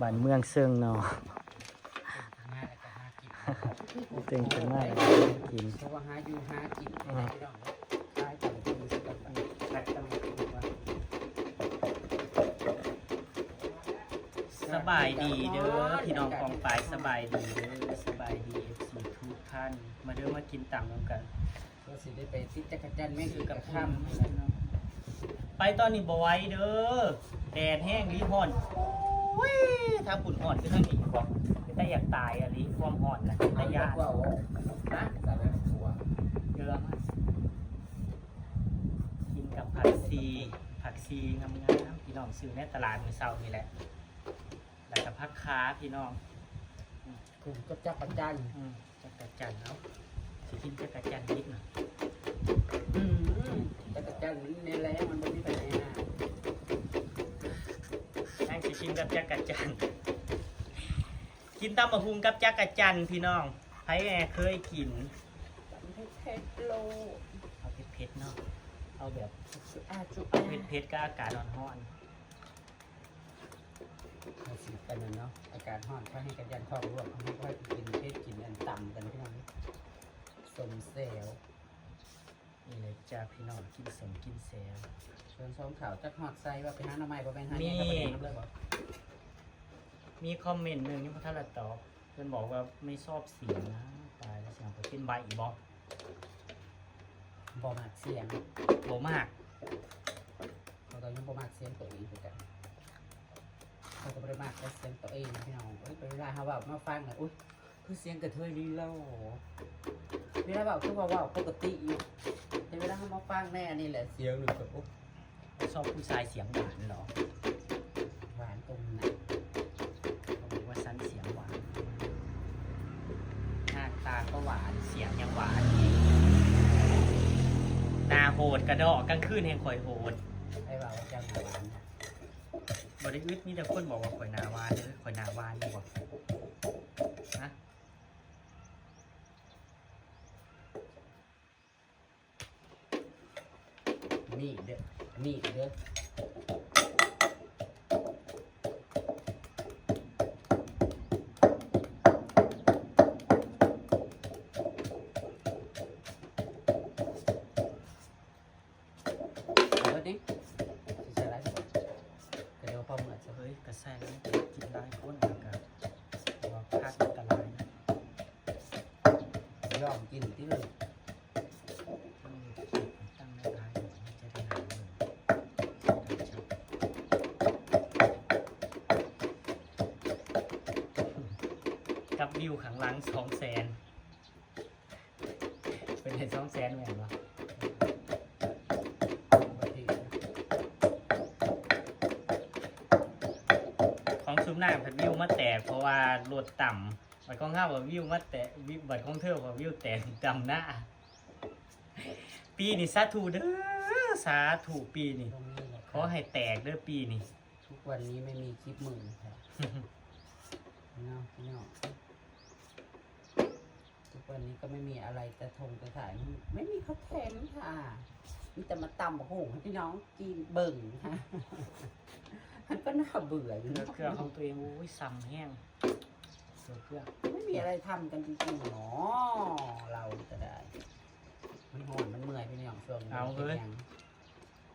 บ้านเมืองเซิงเนาะเต็งขึ้นมาแล้วก็กิน เพราะว่าหาอยู่หากินไม่ได้พี่น้องขายต่างกันสิกันขายต่างกันว่า สบายดีเด้อพี่น้องกองปลายสบายดีเด้อสบายดีFCทุกท่านมาเด้อมากินต่ำกัน ก็สิได้ไปติดจักรจันทร์แม่ง คื คือ อ กั กั บบ ข้า ข้าม มไปตอนนี้บ่ไหว้เด้อแดดแห้งรีฮ้อนอุ้ยถ้าปุ่นอ่อนคือทางนี้บอกแต่อยากตายอะลิความอ่อนน่ะแต่ยาก ว่านะสาวแม่ผัว เยอะมากกินกับผักซีงามๆพี่น้องซื้อในตลาดมื้อเช้านี่แหละแล้วก็ผักค้าพี่น้อง คุณก็จักรจันทร์ จักรจันทร์เนาะสิกินจักรจันทร์นิดหน่อย จักรจันทร์ในแรงมันไม่มีปัญหา นั่งสิกินกับจักรจันทร์กินตำมะฮุงกับจักรจันทร์พี่น้องใครแอเคยกิน เพชรโล เอาเผ็ดๆเนาะเอาแบบ จุ เอาเผ็ดๆก็อากาศร้อน เอาสิกันเนาะอากาศร้อนเขาให้กันยันทองร่วมเขาให้ค่อยกินเพชรกินอันต่ำกันพี่น้องสมเซล ๆนี่เลยจ้าพี่น้องกินสมกินแซว เชิญชมข่าวจักหอดไซว่าไปหาหน้าไม้บ่เป็นหาเนี่ยเขาไปเองน้ำเลยบ่ มีคอมเมนต์หนึ่งที่พระท่านละตอบเพื่อนบอกว่าไม่ชอบเสียงนะตายแล้วเสียงเขาเป็นใบอีบอก บ่มากเสียง โหมาก เราตอนนี้บ่มากเสียงตัวเองเหมือนกันเขาก็บ่ได้มากแต่เสียงตัวเองนะพี่น้องเอ้ยเวลาเขาว่ามาฟังน่ะอุ้ยคือเสียงกระเทยลีเล่าเวลาเว้าคือว่าปกติอยู่แต่เวลาเขามาฟังแน่นี่แหละเสียงหนึ่งแบบอุ๊ย ชอบผู้ชายเสียงหวานเหรอ หวานตรงไหน เขาบอกว่าสั้นเสียงหวานหน้าตาก็หวานเสียงยังหวานอีกหน้าโหดกระดอกกลางคืนแห่งข่อยโหด ไอ้ว่าว่าจังหวาน บริอึดมีแต่คนบอกว่าข่อยหนาวานเลยข่อยหนาวานดีกว่านะ นี่เด้อนี่เด้อเอาดิสิใส่อะไรก่อนเดี๋ยวพอเหมือนจะ เฮ้ยกระแสแล้วกินได้คนเหมือนกันว่าพักอันตรายนะ ยอมกินที่เลย ต้องมีตั้งในท้ายมันจะได้หาเลยกับวิวขังหลัง200,000เป็นเห็น200,000เหมือนวะ บางที ของซุมหน้าผัดวิวมาแตกเพราะว่าโหลดต่ำบัดของข้าวว่าวิวมาแตกบัดของเธอว่าวิวแตกต่ำหน้า ปีนี้สาธุเด้อสาธุปีนี้ ตรงนี้แหละ ขอให้แตกเด้อปีนี้ ทุกวันนี้ไม่มีคลิปมือค่ะเนาะเนาะทุกวันนี้ก็ไม่มีอะไรจะทงจะถ่ายไม่มีเขาแทนค่ะมีแต่มาตำบอกโอ้โหให้พี่น้องกินเบิ่งค่ะ มันก็น่าเบื่ออยู่ เลือ นะ เครื่องของตัวเองโอ้ยซ้ำแห้งเลือเครื่อง ไม่มีอะไรทำกันจริงๆหรอเราจะได้ มันหอนมันเมื่อยพี่น้องช่วงนี้ป็นยัง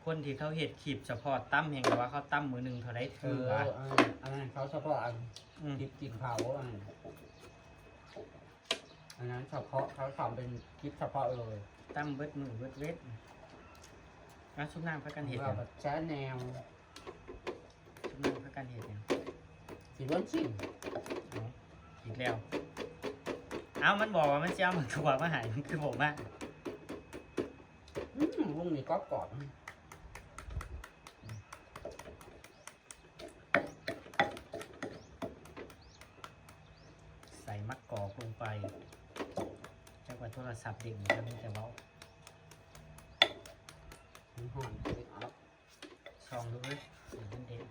คนที่เขาเห็ดขีบเฉพาะตั้มแห่งว่าเขาตั้มมือหนึ่งเท่าไร เอ ถือ อ ว่า อันนั้นเขาเฉพาะอัน อืม คลิปกินเผาอันนั้นเฉพาะเขาทำเป็นคลิปเฉพาะเลย ตั้มเบิดมือเบิดเวทแล้วชุบน้ำพักกันเห็ด ว่า ยัง แบบแช่แนว ชุบน้ำพักกันเห็ดยัง สีล้วนชิม เอาอีกแล้ว เอามันบอกว่ามันจะเอามันตัวมาหายมันคือผมอะ วงนี้ก็กรอบ ใส่มะกอกลงไปจากว่าโทรศัพท์เด็กมันจะมีแต่เว่า มันหอนเอา ซองดูเลยเดี๋ยวมันเด็ก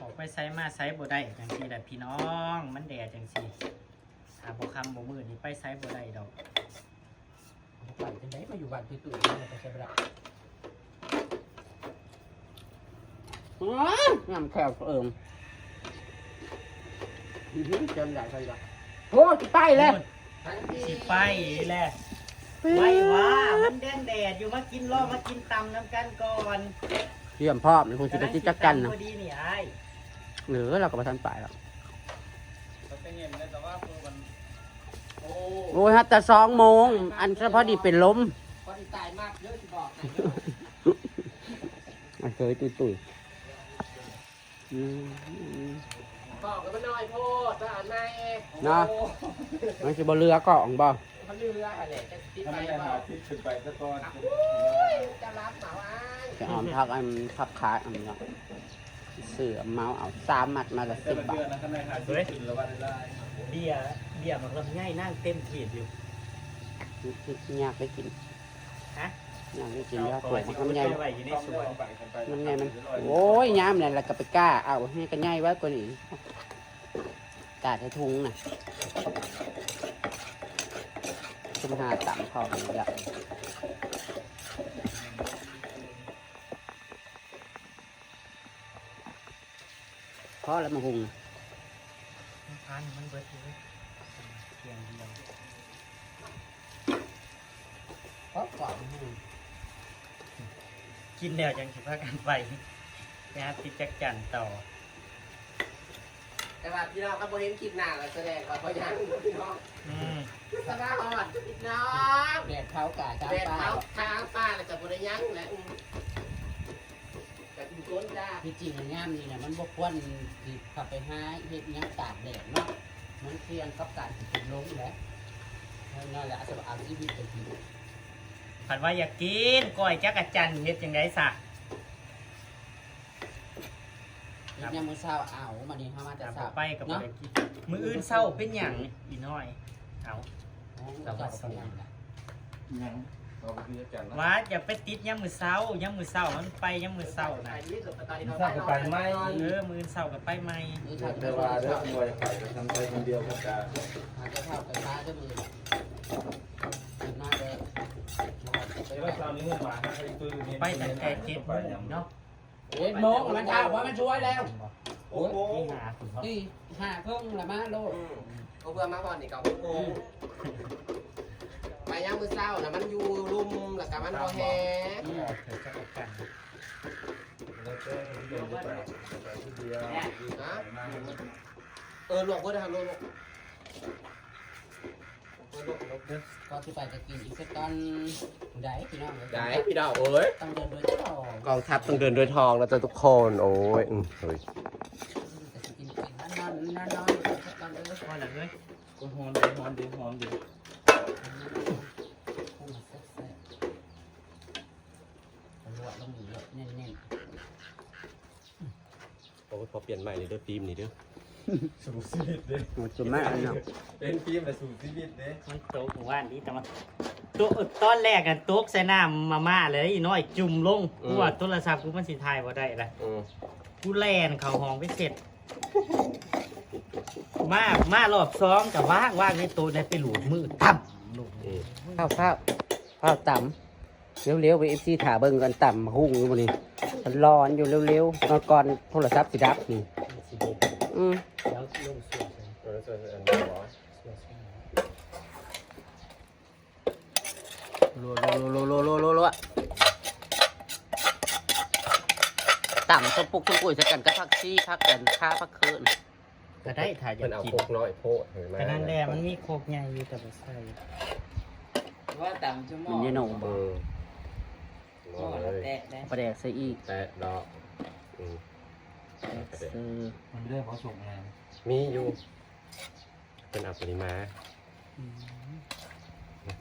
ออกไปไซมาไซบ่ได้จังสีแหละพี่น้องมันแดดจังสีถ้าบ่คำบ่มืดนี่ไปไซบ่ได้ดอก ไปจัง ได้มาอยู่บ้านตุ้ยๆเนี่ยไปใช้เวลาน้ำแข็งเอิ่มจนใหญ่ไปละโอ้จะไปเลย สิไปแหละไม่ว่ามันแดดอยู่มากินรอมากินตำน้ำกันก่อน เตรียมพร้อมเลยคุณจะไปจิจักกันนะ พอดีนี่ไอ้ หรือเราก็มาทันไปแล้วโอ้ยฮะแต่2 โมงอันเฉพาะดีเป็นลมพอดีตายมากเยอะที่บอกมันเคยตุยบอกกันมาหน่อยโทษทหารนายเนาะมันจะบ่เรือเกาะของบ่มันเรืออะไรจะติดไปบ่ติดขึ้นไปซะก่อนจะรับเหมาจะออมพักอันพักขาอันเนาะเสือเมาเอา3 มัดมาละ10 บาท เฮ้ยเบียร์มันก็ง่ายนั่งเต็มขีดอยู่ ยากได้กิน ฮะ ยากได้กิน เอา ยาก ป ป ล่ ว อย ด ที่ มันใหญ่ ไว้อยู่ในสวน มันใหญ่มันโอ้ยย้ำเนี่ยเราก็ไปกล้าเอาให้กันใหญ่ไว้กว่านี้กาดให้ทุงน่ะขึ้นหาต่ำพอเลยละพอแล้วมาหุง ทานมันเบิดเลยเพียงเดียว พอก่อน กินแล้วจังสิพากันไปหาติดจักจันต่อ แต่ว่าพี่น้องก็บ่เห็นคลิปหน้าแล้วแสดงว่าบ่ยังพี่น้อง อืม สบายอ่อนพี่น้องแดดเผากาดแดดเผาทางป้าแล้วก็บ่ได้ยังแหละแต่คุณต้นจ้าที่จริงงามนี่เนี่ยมันบ่ควรที่ขับไปหาเฮ็ดหยังตากแดดเนาะมันเสี่ยงกับการที่เป็นลมแหละนั่นแหละจะเอาชีวิตไปกิน ผัดว่าอยากกินก้อยจักจันเฮ็ดยังไงซะ ยังมือเศร้าเอามานี่เข้ามาแต่ แต่ เศร้า ไปกับอะไรกินมื้ออื่นเศร้าเป็นหยังอีน้อยเอา แต่ว่าสยัง ยังเราไปกินกันนะ ว่าอย่าไปติดยามมื้อเช้ายามมื้อเช้ามันไปยามมื้อเช้านะ ทราบไปไหม มื้ออื่นเช้าก็ไปใหม่ แต่ว่าเรื่องมวยไปทำไปคนเดียวก็จะ อาจจะเท่ากันมาจะมือกินมาเลย แต่ว่าคราวนี้เงินมาให้ตู้นี้ ไปตั้งแต่7 โมงเนาะ โมงมันเท่าว่ามันช่วยแล้ว โอ้โห ที่หาคุณพ่อ ที่5 ละมาโลก ก็เพื่อมาก่อนนี่เก่าโอ้ไปย่างมือเศร้านะมันอยู่รุมแล้วก็มันพอแห้ เธอจักจัน แล้วก็เดินไปคนเดียว นะหลวงพ่อทำหลวง ก็ที่ไปจะกินอีกสักตอนได้พี่น้อง ได้พี่ดาวเอ้ย ต้องเดินโดยตรง กองทัพต้องเดินด้วยทองแล้วจะทุกคนโอ้ยเฮ้ย แต่จะกินนอนสักตอนเลย พอแล้วเว้ย ก็ฮอนดี รัวลงอยู่เน้น โอ้ยพอเปลี่ยนใหม่เลยเด้อฟิล์มนี่เด้อ สู่ชีวิตเด้ ๆจุดแม่เนาะ เป็นฟิล์มแต่สู่ชีวิตเด้ มันโตกว่านี้แต่ว่าตัวตอนแรกกันตกใส่น้ำมาม่าเลยอีน้อยจุ่มลงกูว่าโทรศัพท์กูมันสิถ่ายบ่ได้ละกูแล่นเข้าห้องไปเสร็จ มารอบ2ก็ว่างในโต๊ะได้ไปหลูดมือตั้มลูก ข้าวต่ำเร็วๆไปเอฟซีถ่าเบิ่งกันต่ำหุ้งอยู่บนนี้มันร้อนอยู่เร็วๆนอนก่อนโทรศัพท์สิดับนี่ สิเด็ด แล้วลงสวน รัวต่ำต้มปุกต้มปุ๋ยสักกันก็พักซี่พักกันข้าพักคืน ก็ได้ถ่ายอยา มัน ก เอา กิน โคกน้อยโพดเห็นไหม ก็นั่นแหละมันมีโคกใหญ่อยู่แต่บ่ใส่ ว่าต่ำชั่วโม มัน ง ยโนบ่ ก็แล้วแต่ได้ ประแดกใส่อีก แต่ดอก ซื้อ มันเรื่องเขาส่งงาน มีอยู่เป็นอัปริมา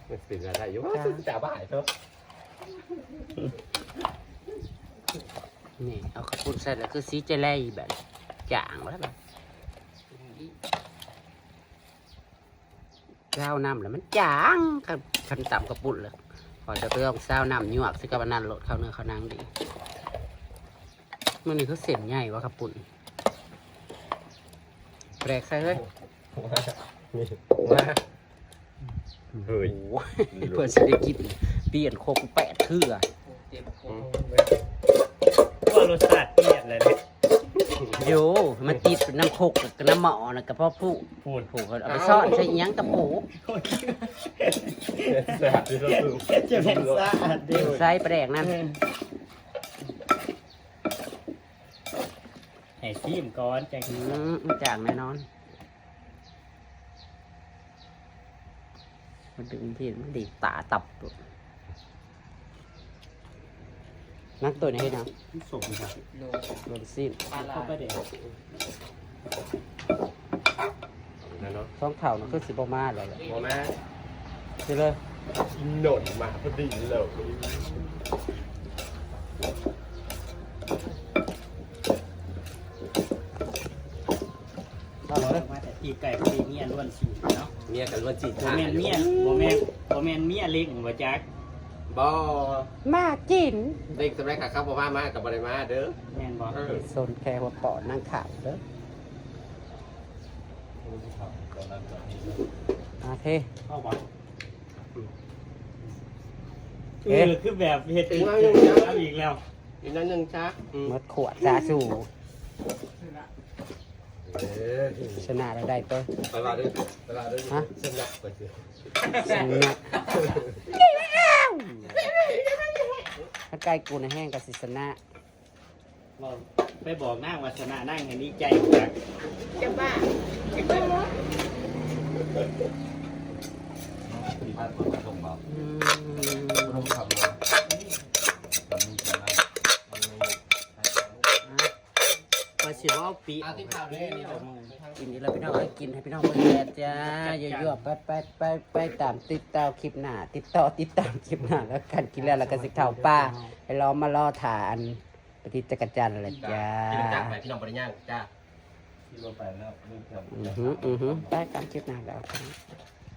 มันสื่ออะไรอยู่จ่าบ่ายเถอะ นี่เอาข้าวปุ้นใส่แล้วคือซีเจลลี่แบบจางแล้วแบบเจ้าน้ำแล้วมันจางกับขันต่ำกระปุ้นเลยพอจะเรื่องเจ้าน้ำหยวกสิกับอันนั้นโหลดเข้าเนื้อเข้านางดีมันนี่เขาเส้นใหญ่วะกระปุ้นแปลกใส่เฮ้ย นี่มาเฮ้ย เพื่อนสิได้กิน เปลี่ยนโคก8เทื่อ เจ็บโค ว่ารสชาติเปลี่ยนเลยเนี่ย โยมันติดน้ำโคกกับน้ำหมอนะกับพ่อผู้ พูด ผูกเอาไปซ่อนใส่อิหยังกับผู แซ่บที่สุด จะเป็นสะอาดเดียว ใส่ประแดกนั่น ให้ซีมก่อนจัง จางแน่นอนมันดึงที่มันดีตาตับตัวนักตัวนี้ให้นะ สมครับ โล โดนสิ้น ปลาลา เข้าไปเดี๋ยว นั่นเนาะ ท้องเข่านะคือสิบมาเลย โมแม่ คือเลย หน่นมาพอดีเลย เอาเลยมาแต่ตีไก่พอดีเมียล้วนฉีดเนาะ เมียกันว่าจี โมเมนเมียโมเมนเมียเล็กบ่จัก บ่ มากิน เด็กสมัยขาเข้าบ่มากับบริมาเด้อ แม่นบ่ โซนแค่ว่าปอดนั่งข่าวเด้อโอเค เข้าบ่คือแบบเฮ็ดอีกแล้ว อีกนั้นหนึ่งจ้า หมดขวดจ้าสู่ เออ ชนะเราได้ตัว ตลาดด้วยตลาดด้วยเส้นหนักไปสิ ชนะถ้าใกล้กูในแห้งกับศิษนะ บอกไปบอกนางวัฒนานั่งให้ดีใจจัก จะบ้า ที่บ้านคนมาส่งเบาต้องทำเลยมันมีจะนั่งมันมี พอสิว่าปี ที่ข่าวนี้นี่เนาะ กินนี้เราพี่น้องให้กินให้พี่น้องเพื่อนจ้ายั่วๆไปตามติดตามคลิปหน้าติดตามคลิปหน้าแล้วกันกินแล้วเราก็สิเข้าป่าไปล้อมมาล่อฐานปฏิจักรจันทร์อะไรจ้า พี่น้องจ้าไปพี่น้องบริย่างจ้าที่เราไปแล้วนี่ครับ ไปตามคลิปหน้าแล้ว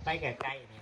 ไปใกล้ๆนี่